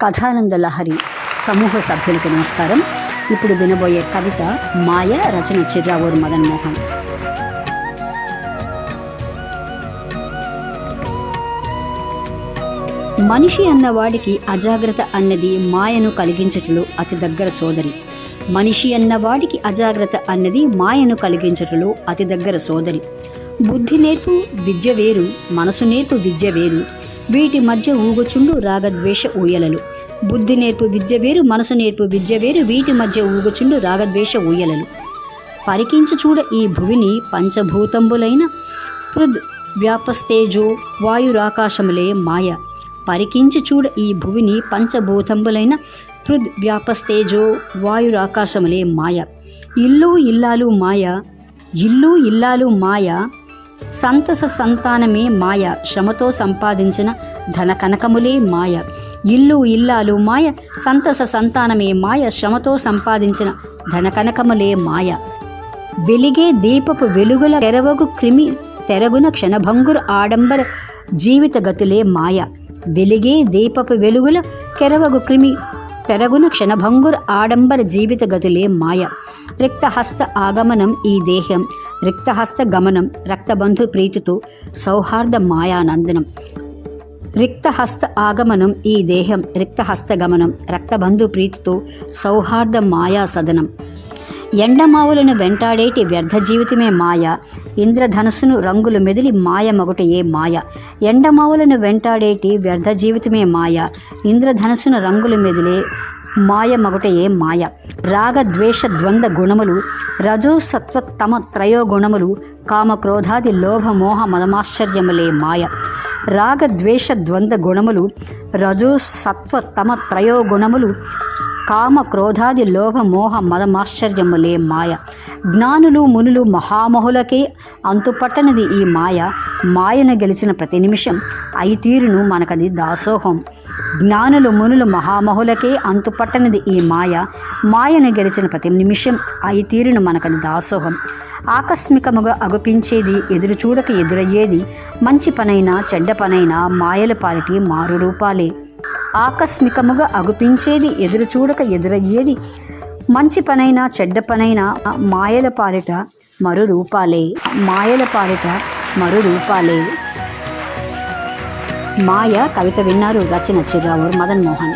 కథానంద లహరి సమూహ సభ్యులకు నమస్కారం. ఇప్పుడు వినబోయే కవిత మాయ, రచన చిర్రావూరు మదన్ మోహన్. మనిషి అన్నవాడికి అజాగ్రత్త అన్నది మాయను కలిగించటలో అతి దగ్గర సోదరి. మనిషి అన్నవాడికి అజాగ్రత్త అన్నది మాయను కలిగించటలో అతి దగ్గర సోదరి. బుద్ధి నేర్పు విద్య వేరు, మనసు నేర్పు విద్య వేరు, వీటి మధ్య ఊగుచుండు రాగద్వేష ఊయలలు. బుద్ధి నేర్పు విద్య వేరు, మనసు నేర్పు విద్య వేరు, వీటి మధ్య ఊగుచుండు రాగద్వేష ఊయలలు. పరికించి చూడ ఈ భువిని పంచభూతంబులైన పృద్ వ్యాపస్తేజో వాయురాకాశములే మాయ. పరికించి చూడ ఈ భువిని పంచభూతంబులైన పృద్ వ్యాపస్తేజో వాయురాకాశములే మాయ. ఇల్లు ఇల్లాలు మాయ, ఇల్లు ఇల్లాలు మాయ, సంతస సంతానమే మాయ, శ్రమతో సంపాదించిన ధన కనకములే మాయ. ఇల్లు ఇల్లాలు మాయ, సంతస సంతానమే మాయ, శ్రమతో సంపాదించిన ధన కనకములే మాయ. వెలిగే దీపపు వెలుగుల తెరవగు క్రిమి తెరగున క్షణభంగుర ఆడంబర జీవిత గతులే మాయ. వెలిగే దీపపు వెలుగుల కెరవగు క్రిమి తెరగున క్షణభంగుర ఆడంబర జీవిత గతులే మాయ. రిక్తహస్త ఆగమనం ఈ దేహం, రిక్తహస్త గమనం రక్తబంధు ప్రీతితో సౌహార్ద మాయానందనం. రిక్తహస్త ఆగమనం ఈ దేహం, రిక్తహస్త గమనం రక్తబంధు ప్రీతితో సౌహార్ద మాయా సదనం. ఎండమావులను వెంటాడేటి వ్యర్థ జీవితమే మాయ, ఇంద్రధనస్సును రంగులు మెదిలి మాయ మగుటయే మాయ. ఎండమావులను వెంటాడేటి వ్యర్థ జీవితమే మాయ, ఇంద్రధనస్సును రంగులు మెదిలే మాయ మగుటయే మాయ. రాగద్వేష ద్వంద్వ గుణములు, రజో సత్వ తమ త్రయోగుణములు, కామక్రోధాది లోభ మోహ మదమాశ్చర్యములే మాయ. రాగద్వేష ద్వంద్వ గుణములు, రజో సత్వ తమ త్రయోగుణములు, కామ క్రోధాది లోభ మోహ మదమాశ్చర్యములే మాయ. జ్ఞానులు మునులు మహామహులకే అంతుపట్టనిది ఈ మాయ, మాయను గెలిచిన ప్రతి నిమిషం అయితీరును మనకది దాసోహం. జ్ఞానులు మునులు మహామహులకే అంతుపట్టనిది ఈ మాయ, మాయను గెలిచిన ప్రతి నిమిషం అయితీరును మనకది దాసోహం. ఆకస్మికముగా అగుపించేది, ఎదురు చూడక ఎదురయ్యేది, మంచి పనైనా చెడ్డ పనైనా మాయల పాలిటి మారు రూపాలే. ఆకస్మికముగా అగుపించేది, ఎదురు చూడక ఎదురయ్యేది, మంచి పనైనా చెడ్డ పనైనా మాయల పాలిట మరు రూపాలే, మాయల పాలిట మరు రూపాలే. మాయ కవిత విన్నారు. రచన చిర్రావూరు మదన్ మోహన్.